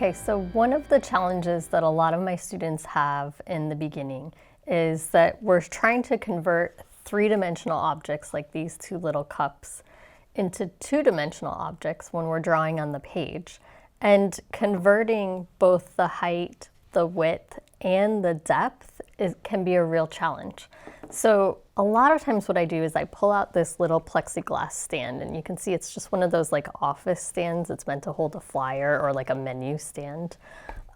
Okay, so one of the challenges that a lot of my students have in the beginning is that we're trying to convert three-dimensional objects like these two little cups into two-dimensional objects when we're drawing on the page. And converting both the height, the width, and the depth can be a real challenge. So a lot of times what I do is I pull out this little plexiglass stand, and you can see it's just one of those like office stands. It's meant to hold a flyer or like a menu stand.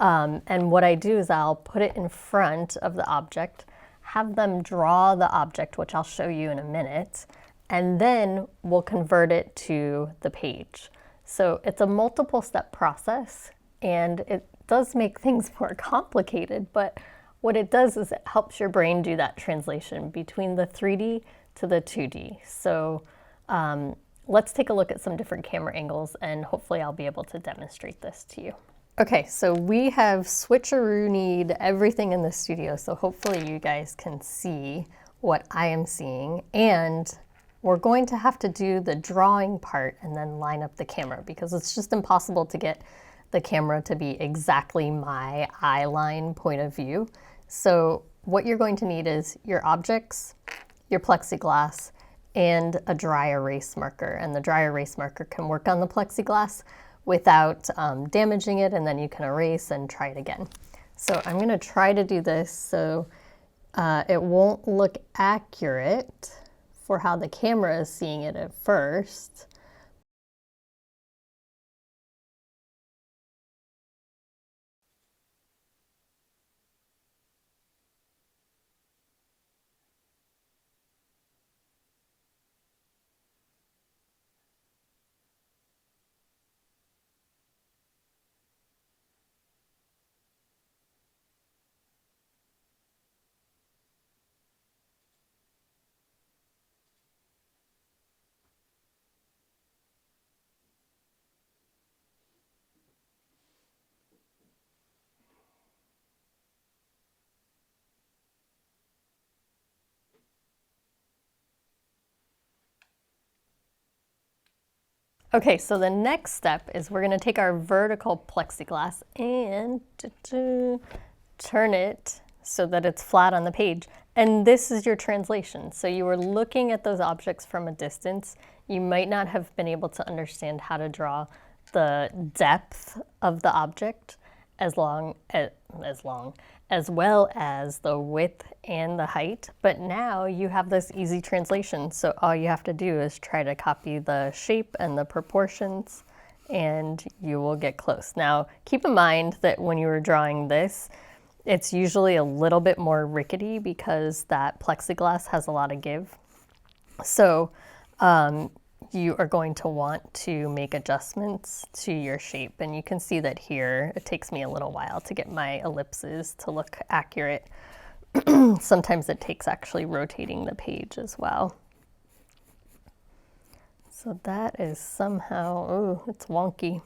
And what I do is I'll put it in front of the object, have them draw the object, which I'll show you in a minute, and then we'll convert it to the page. So it's a multiple step process, and it does make things more complicated, but what it does is it helps your brain do that translation between the 3D to the 2D. So let's take a look at some different camera angles, and hopefully I'll be able to demonstrate this to you. Okay, so we have switcherooed everything in the studio, so hopefully you guys can see what I am seeing. And we're going to have to do the drawing part and then line up the camera, because it's just impossible to get the camera to be exactly my eye line point of view. So what you're going to need is your objects, your plexiglass, and a dry erase marker. And the dry erase marker can work on the plexiglass without damaging it, and then you can erase and try it again. So I'm gonna try to do this so it won't look accurate for how the camera is seeing it at first. Okay, so the next step is we're gonna take our vertical plexiglass and turn it so that it's flat on the page. And this is your translation. So you were looking at those objects from a distance. You might not have been able to understand how to draw the depth of the object as well as the width and the height. But now you have this easy translation. So all you have to do is try to copy the shape and the proportions, and you will get close. Now, keep in mind that when you were drawing this, it's usually a little bit more rickety because that plexiglass has a lot of give. So you are going to want to make adjustments to your shape. And you can see that here, it takes me a little while to get my ellipses to look accurate. Sometimes it takes actually rotating the page as well. So that is somehow, oh, it's wonky.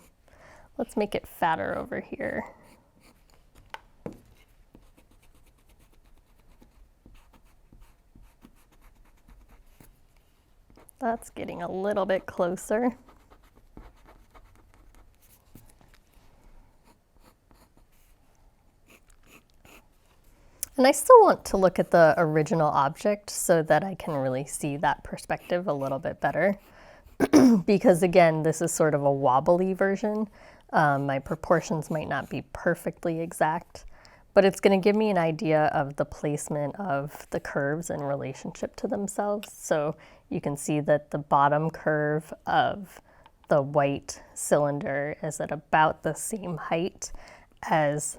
Let's make it fatter over here. That's getting a little bit closer. And I still want to look at the original object so that I can really see that perspective a little bit better. Because again, this is sort of a wobbly version. My proportions might not be perfectly exact, but it's going to give me an idea of the placement of the curves in relationship to themselves. So you can see that the bottom curve of the white cylinder is at about the same height as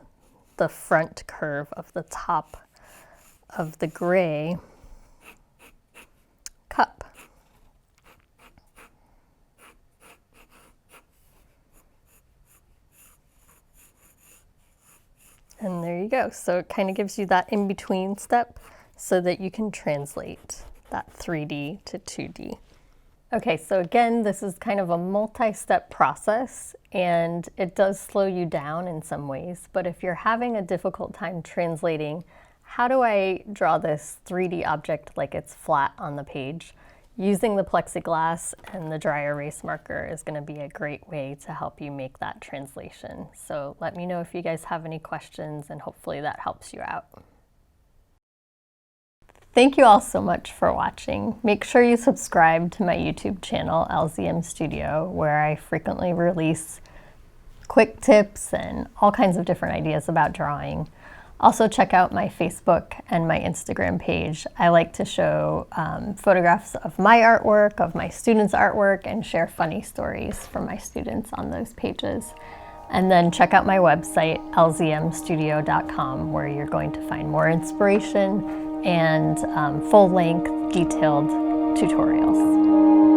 the front curve of the top of the gray cup. And there you go. So it kind of gives you that in-between step so that you can translate that 3D to 2D. Okay, so again, this is kind of a multi-step process, and it does slow you down in some ways. But if you're having a difficult time translating, how do I draw this 3D object like it's flat on the page? using the plexiglass and the dry erase marker is going to be a great way to help you make that translation. So let me know if you guys have any questions, and hopefully that helps you out. Thank you all so much for watching. Make sure you subscribe to my YouTube channel, LZM Studio, where I frequently release quick tips and all kinds of different ideas about drawing. Also check out my Facebook and my Instagram page. I like to show photographs of my artwork, of my students' artwork, and share funny stories from my students on those pages. And then check out my website, lzmstudio.com, where you're going to find more inspiration and full-length, detailed tutorials.